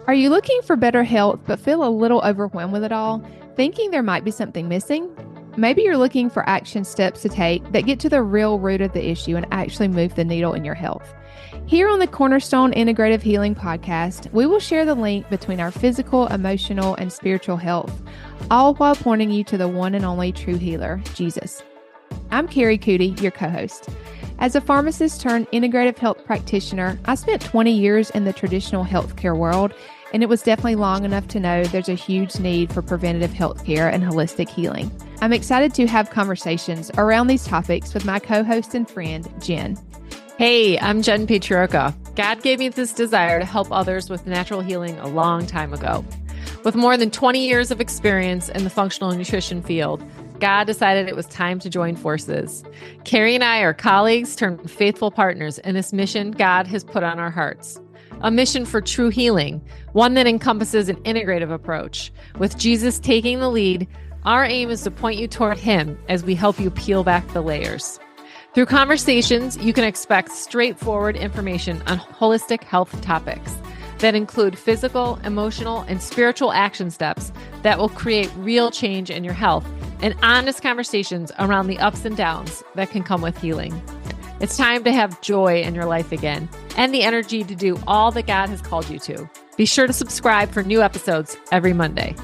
Are you looking for better health but feel a little overwhelmed with it all, thinking there might be something missing? Maybe you're looking for action steps to take that get to the real root of the issue and actually move the needle in your health. Here on the Cornerstone Integrative Healing Podcast, we will share the link between our physical, emotional, and spiritual health, all while pointing you to the one and only true healer, Jesus. I'm Kari, Coody, your co-host. As a pharmacist turned integrative health practitioner, I spent 20 years in the traditional healthcare world, and it was definitely long enough to know there's a huge need for preventative healthcare and holistic healing. I'm excited to have conversations around these topics with my co-host and friend, Jenn. Hey, I'm Jenn Patriarca. God gave me this desire to help others with natural healing a long time ago. With more than 20 years of experience in the functional nutrition field, God decided it was time to join forces. Kari and I are colleagues turned faithful partners in this mission God has put on our hearts. A mission for true healing, one that encompasses an integrative approach. With Jesus taking the lead, our aim is to point you toward Him as we help you peel back the layers. Through conversations, you can expect straightforward information on holistic health topics that include physical, emotional, and spiritual action steps that will create real change in your health, and honest conversations around the ups and downs that can come with healing. It's time to have joy in your life again and the energy to do all that God has called you to. Be sure to subscribe for new episodes every Monday.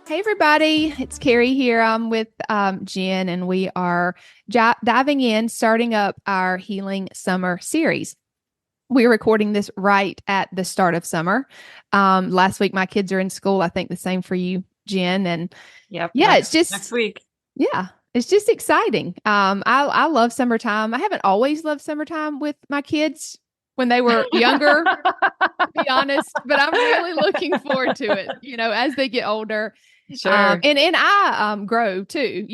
Hey, everybody. It's Kari here. I'm with Jenn, and we are diving in, starting up our Healing Summer series. We're recording this right at the start of summer. Last week, my kids are in school. I think the same for you, Jenn. And it's just next week. Yeah, it's just exciting. I love summertime. I haven't always loved summertime with my kids when they were younger, to be honest, but I'm really looking forward to it, as they get older. Sure. And I grow too,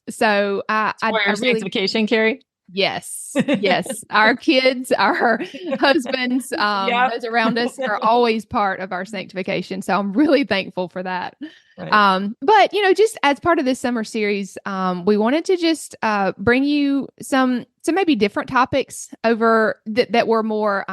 so I your sanctification, Kari? Yes. Our kids, our husbands, those around us are always part of our sanctification. So I'm really thankful for that. Right. But just as part of this summer series, we wanted to just bring you some maybe different topics over that were more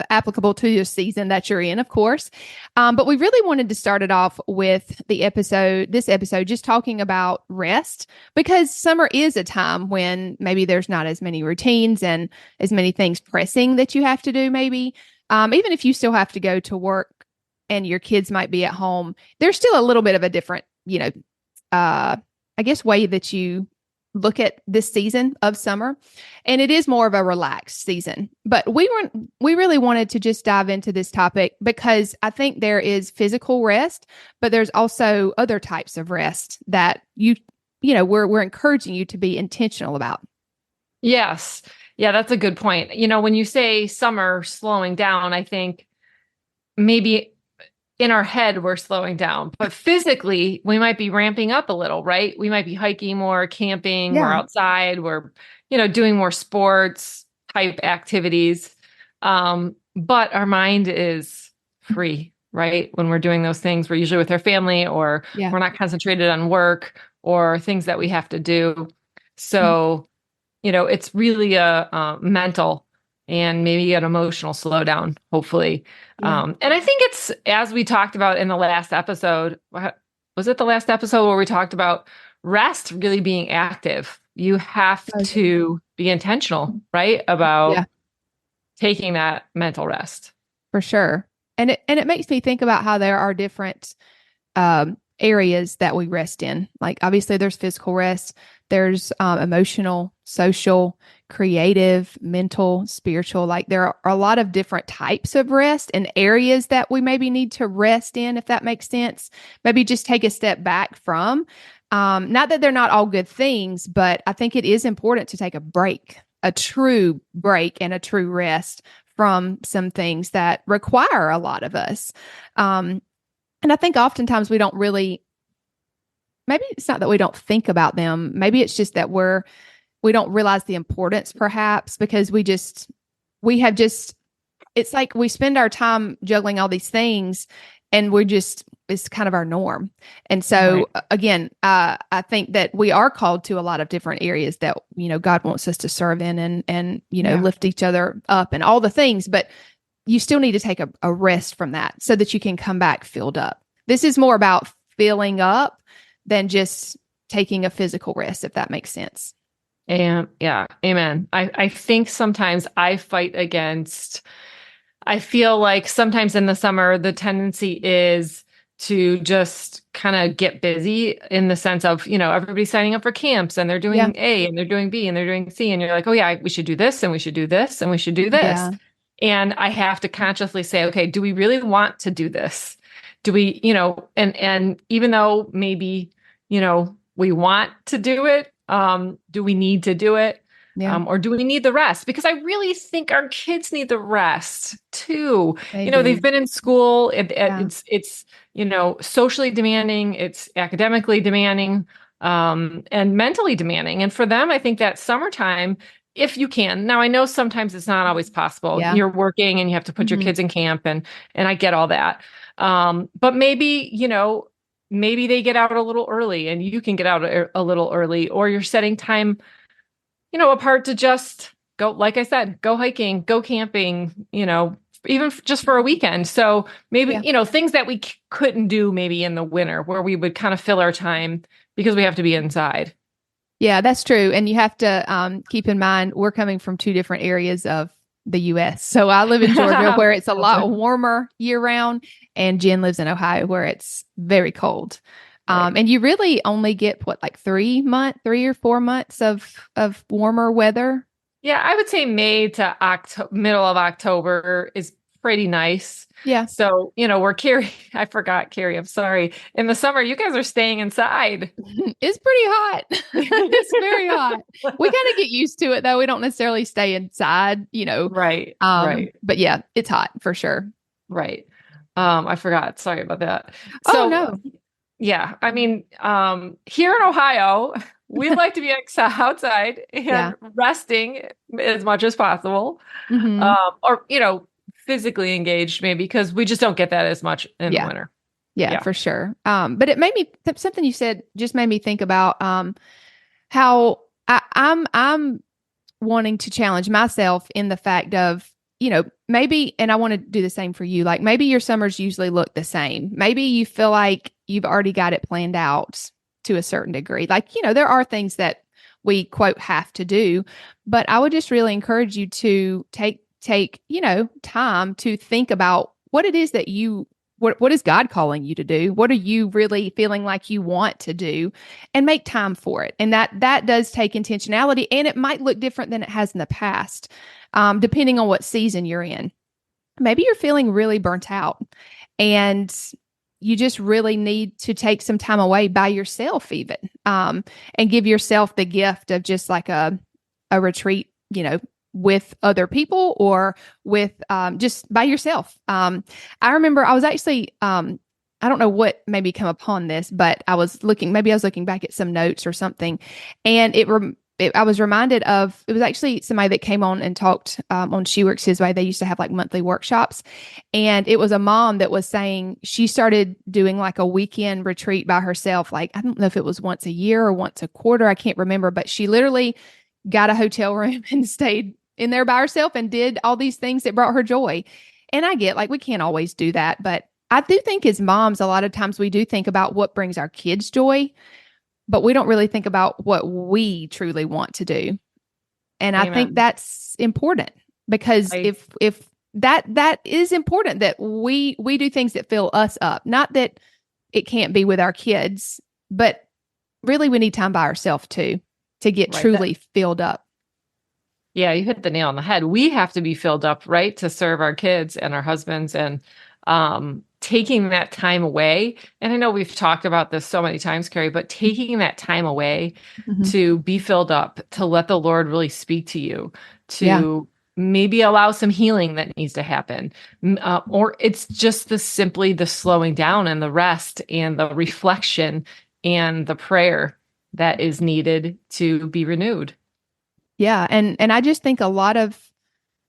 applicable to your season that you're in, of course. But we really wanted to start it off with this episode, just talking about rest, because summer is a time when maybe there's not as many routines and as many things pressing that you have to do, maybe. Even if you still have to go to work and your kids might be at home, there's still a little bit of a different, I guess, way that you look at this season of summer, and it is more of a relaxed season. But we really wanted to just dive into this topic because I think there is physical rest, but there's also other types of rest that we're encouraging you to be intentional about. Yes. Yeah, that's a good point. When you say summer slowing down, I think maybe in our head, we're slowing down, but physically we might be ramping up a little, right? We might be hiking more, camping, we're outside, we're, doing more sports type activities. But our mind is free, right? When we're doing those things, we're usually with our family, or we're not concentrated on work or things that we have to do. So, it's really a mental and maybe an emotional slowdown, hopefully. And I think it's, as we talked about in the last episode, was it the last episode where we talked about rest really being active? You have to be intentional, right? About taking that mental rest. For sure. And it makes me think about how there are different areas that we rest in. Like, obviously there's physical rest, there's emotional, social, creative, mental, spiritual. Like, there are a lot of different types of rest and areas that we maybe need to rest in, if that makes sense. Maybe just take a step back from, not that they're not all good things, but I think it is important to take a break, a true break and a true rest from some things that require a lot of us. And I think oftentimes we don't really, maybe it's not that we don't think about them. Maybe it's just that we don't realize the importance, perhaps, because it's like we spend our time juggling all these things, and we is kind of our norm. And so again, I think that we are called to a lot of different areas that, God wants us to serve in and lift each other up and all the things, but you still need to take a rest from that so that you can come back filled up. This is more about filling up than just taking a physical rest, if that makes sense. And yeah, amen. I think sometimes I fight against, I feel like sometimes in the summer, the tendency is to just kind of get busy in the sense of, everybody's signing up for camps and they're doing A and they're doing B and they're doing C. And you're like, oh yeah, we should do this and we should do this and we should do this. Yeah. And I have to consciously say, okay, do we really want to do this? Do we, and even though maybe, we want to do it, do we need to do it? Yeah. Or do we need the rest? Because I really think our kids need the rest too. They've been in school. It's socially demanding. It's academically demanding, and mentally demanding. And for them, I think that summertime, if you can. Now, I know sometimes it's not always possible. Yeah. You're working and you have to put your kids in camp, and I get all that. But maybe, maybe they get out a little early and you can get out a little early, or you're setting time, apart to just go, like I said, go hiking, go camping, even just for a weekend. So maybe, things that we couldn't do maybe in the winter where we would kind of fill our time because we have to be inside. Yeah, that's true. And you have to keep in mind, we're coming from two different areas of the U.S. So I live in Georgia where it's a lot warmer year round, and Jenn lives in Ohio where it's very cold. And you really only get like 3 or 4 months of warmer weather. Yeah, I would say May to middle of October is pretty nice. Yeah. So, we're I forgot Kari, I'm sorry. In the summer, you guys are staying inside. It's pretty hot. It's very hot. We kind of get used to it though. We don't necessarily stay inside, Right. Right. But yeah, it's hot for sure. Right. I forgot. Sorry about that. So, no. Yeah. I mean, here in Ohio, we like to be outside and resting as much as possible. Mm-hmm. Or, physically engaged maybe, because we just don't get that as much in the winter. Yeah, for sure. But it made me, something you said just made me think about how I'm wanting to challenge myself in the fact of, maybe, and I want to do the same for you. Like maybe your summers usually look the same. Maybe you feel like you've already got it planned out to a certain degree. Like, there are things that we quote have to do, but I would just really encourage you to take, time to think about what it is that what is God calling you to do? What are you really feeling like you want to do, and make time for it. And that does take intentionality, and it might look different than it has in the past, depending on what season you're in. Maybe you're feeling really burnt out and you just really need to take some time away by yourself even, and give yourself the gift of just like a retreat, with other people or with just by yourself. I remember I was actually, I don't know what maybe come upon this, but I was looking back at some notes or something, and I was reminded of, it was actually somebody that came on and talked on She Works His Way. They used to have like monthly workshops, and it was a mom that was saying she started doing like a weekend retreat by herself. Like, I don't know if it was once a year or once a quarter. I can't remember, but she literally got a hotel room and stayed in there by herself and did all these things that brought her joy. And I get like, we can't always do that, but I do think as moms, a lot of times we do think about what brings our kids joy, but we don't really think about what we truly want to do. And Amen. I think that's important, because if that is important, that we do things that fill us up, not that it can't be with our kids, but really we need time by ourselves too, to get truly filled up. Yeah, you hit the nail on the head. We have to be filled up, right, to serve our kids and our husbands, and taking that time away. And I know we've talked about this so many times, Kari, but taking that time away to be filled up, to let the Lord really speak to you, to maybe allow some healing that needs to happen. Or it's just simply the slowing down and the rest and the reflection and the prayer that is needed to be renewed. Yeah. And I just think a lot of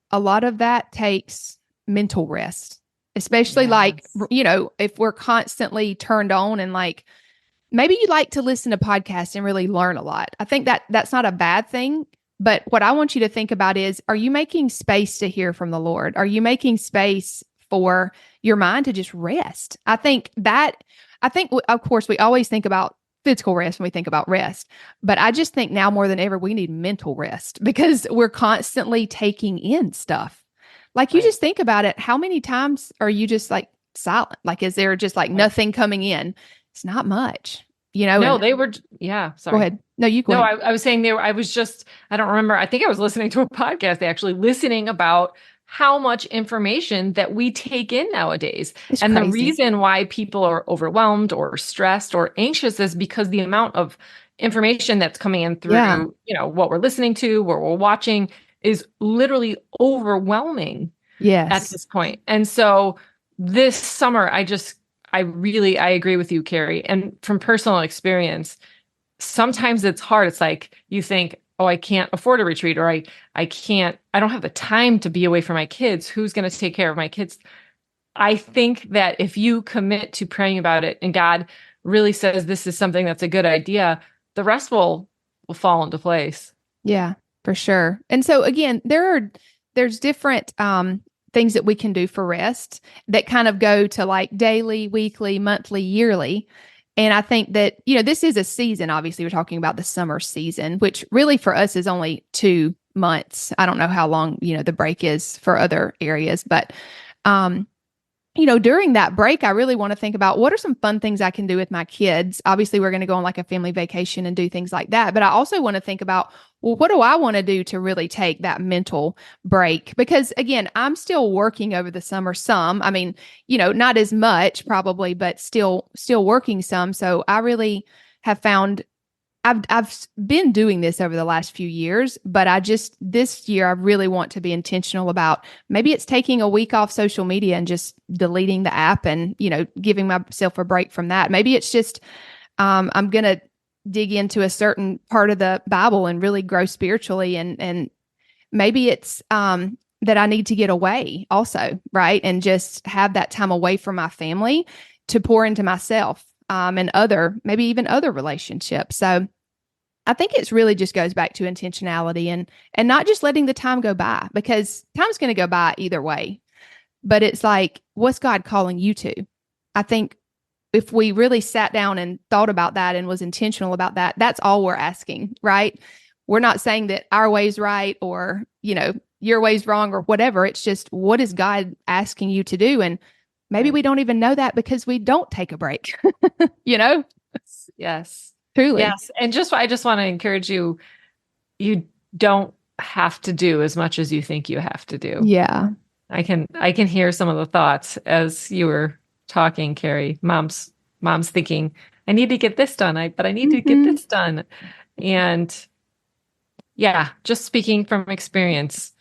that takes mental rest. especially like, if we're constantly turned on and like, maybe you like to listen to podcasts and really learn a lot. I think that that's not a bad thing. But what I want you to think about is, are you making space to hear from the Lord? Are you making space for your mind to just rest? Of course, we always think about physical rest when we think about rest. But I just think now more than ever, we need mental rest because we're constantly taking in stuff. Like you just think about it. How many times are you just like silent? Like, is there just like nothing coming in? It's not much, No, and they were, sorry. Go ahead. No, you go ahead. I was saying I don't remember. I think I was listening to a podcast, actually listening about how much information that we take in nowadays. It's and crazy. The reason why people are overwhelmed or stressed or anxious is because the amount of information that's coming in through, what we're listening to, what we're watching is literally overwhelming at this point. And so this summer, I agree with you, Kari. And from personal experience, sometimes it's hard. It's like you think, oh, I can't afford a retreat, or I don't have the time to be away from my kids. Who's going to take care of my kids? I think that if you commit to praying about it and God really says this is something that's a good idea, the rest will fall into place. Yeah, for sure. And so again, there's different things that we can do for rest that kind of go to like daily, weekly, monthly, yearly. And I think that, this is a season. Obviously, we're talking about the summer season, which really for us is only 2 months. I don't know how long, the break is for other areas, but, during that break, I really want to think about what are some fun things I can do with my kids. Obviously, we're going to go on like a family vacation and do things like that. But I also want to think about, well, what do I want to do to really take that mental break? Because again, I'm still working over the summer some. I mean, not as much probably, but still working some. So I really have found I've been doing this over the last few years, but this year I really want to be intentional about maybe it's taking a week off social media and just deleting the app and, giving myself a break from that. Maybe it's just, I'm going to dig into a certain part of the Bible and really grow spiritually. And maybe it's, that I need to get away also, right? And just have that time away from my family to pour into myself. And maybe even other relationships. So I think it's really just goes back to intentionality and not just letting the time go by, because time's going to go by either way. But it's like, what's God calling you to? I think if we really sat down and thought about that and was intentional about that, that's all we're asking, right? We're not saying that our way's right or, your way's wrong or whatever. It's just, what is God asking you to do? And maybe we don't even know that because we don't take a break, Yes. Truly. Yes. And I just want to encourage you, you don't have to do as much as you think you have to do. Yeah. I can hear some of the thoughts as you were talking, Kari. Mom's thinking, I need to get this done. But I need to get this done. And just speaking from experience,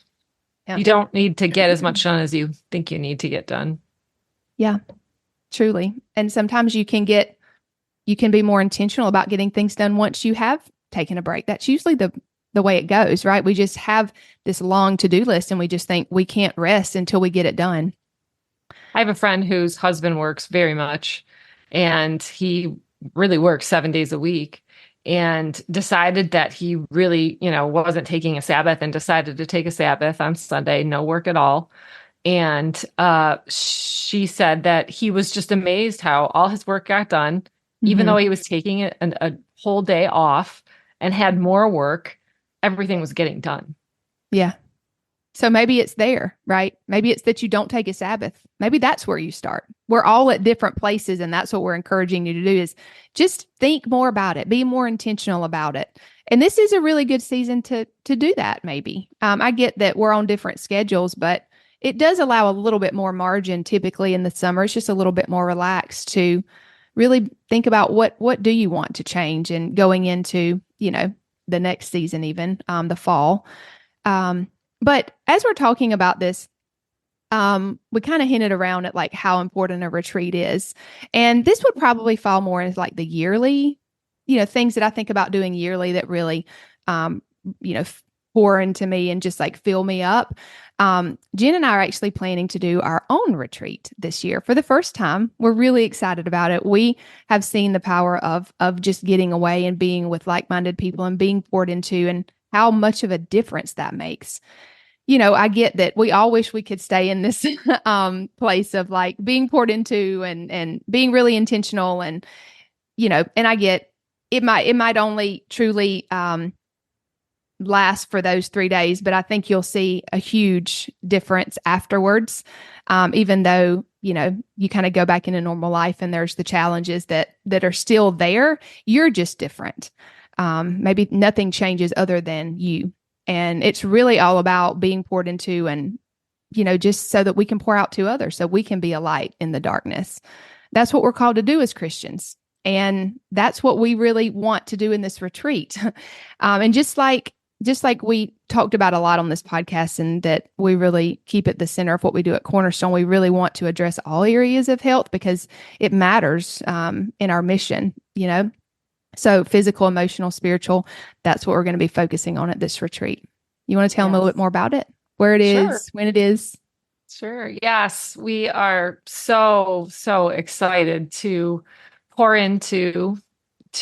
you don't need to get as much done as you think you need to get done. Yeah, truly. And sometimes you can be more intentional about getting things done once you have taken a break. That's usually the way it goes, right? We just have this long to-do list and we just think we can't rest until we get it done. I have a friend whose husband works very much, and he really works 7 days a week, and decided that he really, wasn't taking a Sabbath, and decided to take a Sabbath on Sunday, no work at all. And she said that he was just amazed how all his work got done, even though he was taking a whole day off and had more work, everything was getting done. Yeah. So maybe it's there, right? Maybe it's that you don't take a Sabbath. Maybe that's where you start. We're all at different places, and that's what we're encouraging you to do is just think more about it, be more intentional about it. And this is a really good season to do that, maybe. I get that we're on different schedules, but it does allow a little bit more margin typically in the summer. It's just a little bit more relaxed to really think about what do you want to change, and going into, the next season, even the fall. But as we're talking about this, we kind of hinted around at like how important a retreat is. And this would probably fall more as like the yearly, things that I think about doing yearly that really, pour into me and just like fill me up. Jen and I are actually planning to do our own retreat this year for the first time. We're really excited about it. We have seen the power of just getting away and being with like-minded people and being poured into, and how much of a difference that makes. I get that we all wish we could stay in this place of like being poured into and being really intentional, and and I get it might only truly last for those 3 days, but I think you'll see a huge difference afterwards. Even though, you kind of go back into normal life and there's the challenges that are still there, you're just different. Maybe nothing changes other than you. And it's really all about being poured into, and, just so that we can pour out to others, so we can be a light in the darkness. That's what we're called to do as Christians. And that's what we really want to do in this retreat. And just like we talked about a lot on this podcast, and that we really keep at the center of what we do at Cornerstone, we really want to address all areas of health because it matters in our mission, So physical, emotional, spiritual, that's what we're going to be focusing on at this retreat. You want to tell them a little bit more about it? Where it is, when it is? Sure. Yes. We are so excited to pour into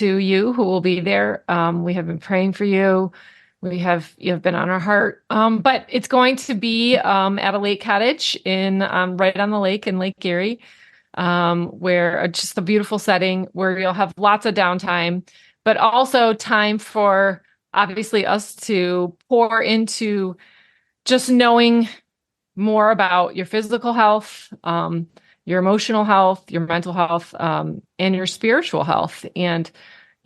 you who will be there. We have been praying for you. You've been on our heart. But it's going to be at a lake cottage in right on the lake in Lake Erie, where just a beautiful setting where you'll have lots of downtime, but also time for obviously us to pour into just knowing more about your physical health, your emotional health, your mental health, and your spiritual health. And,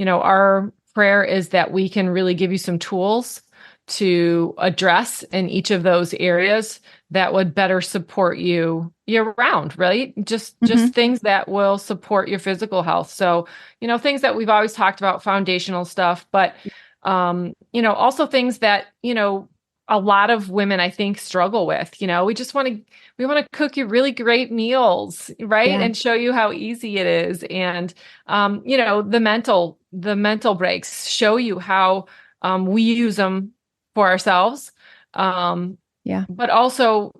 our prayer is that we can really give you some tools to address in each of those areas that would better support you year round, right? Just things that will support your physical health. So, things that we've always talked about, foundational stuff, but, also things that, a lot of women, I think, struggle with. We want to cook you really great meals, right? Yeah. And show you how easy it is. And, the mental breaks, show you how we use them for ourselves. But also,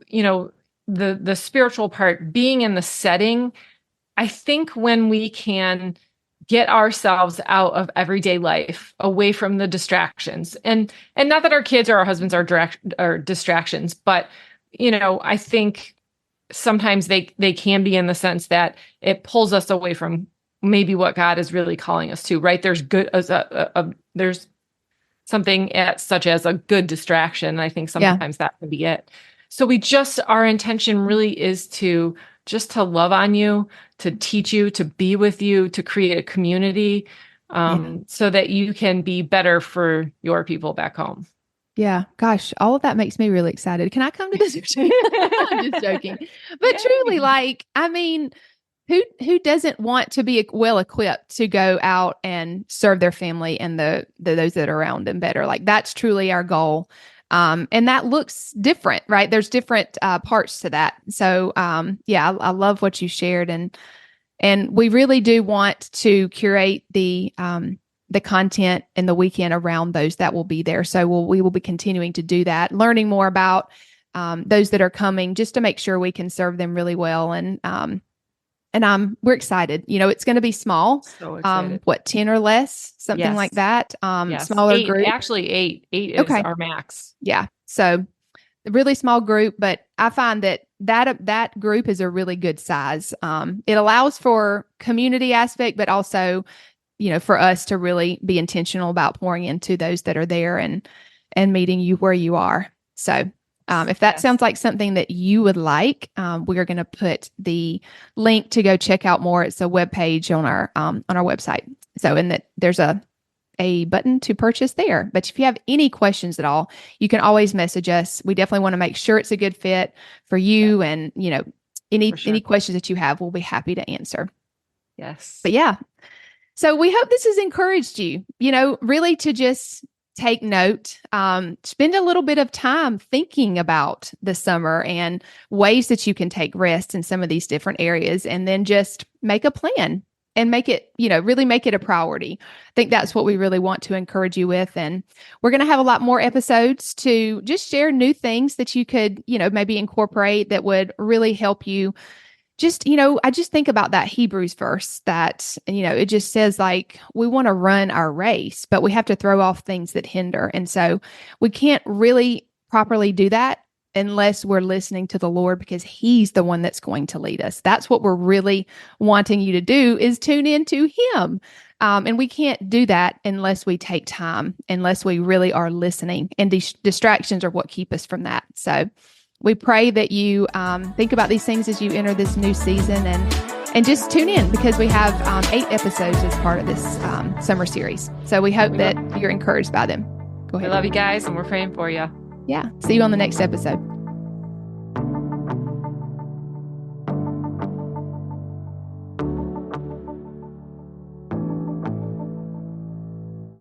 the spiritual part, being in the setting. I think when we can get ourselves out of everyday life, away from the distractions, and not that our kids or our husbands are distractions, but I think sometimes they can be, in the sense that it pulls us away from maybe what God is really calling us to. Right? There's there's something such as a good distraction. And I think sometimes that can be it. So our intention really is to love on you, to teach you, to be with you, to create a community, so that you can be better for your people back home. Yeah. Gosh, all of that makes me really excited. Can I come to this? I'm just joking. But truly, who doesn't want to be well equipped to go out and serve their family and those that are around them better? Like, that's truly our goal. And that looks different, right? There's different parts to that. So, I love what you shared, and we really do want to curate the content in the weekend around those that will be there. So we will be continuing to do that, learning more about those that are coming, just to make sure we can serve them really well. And we're excited. It's going to be small. So excited. 10 or less, something like that. Smaller group. Actually, 8 is our max. Yeah. So a really small group, but I find that group is a really good size. It allows for community aspect, but also, for us to really be intentional about pouring into those that are there and meeting you where you are. So if that sounds like something that you would like, we are going to put the link to go check out more. It's a webpage on our website. So there's a button to purchase there. But if you have any questions at all, you can always message us. We definitely want to make sure it's a good fit for you. And, any questions that you have, we'll be happy to answer. Yes. But yeah. So we hope this has encouraged you, really to just take note, spend a little bit of time thinking about the summer and ways that you can take rest in some of these different areas, and then just make a plan. make it, really make it a priority. I think that's what we really want to encourage you with. And we're going to have a lot more episodes to just share new things that you could, maybe incorporate that would really help you. Just, I just think about that Hebrews verse that, it just says like, we want to run our race, but we have to throw off things that hinder. And so we can't really properly do that unless we're listening to the Lord, because he's the one that's going to lead us. That's what we're really wanting you to do, is tune into him. And we can't do that unless we take time, unless we really are listening, and distractions are what keep us from that. So we pray that you think about these things as you enter this new season, and just tune in, because we have 8 episodes as part of this summer series. So we hope that you're encouraged by them. Go ahead. We love you guys, and we're praying for you. Yeah. See you on the next episode.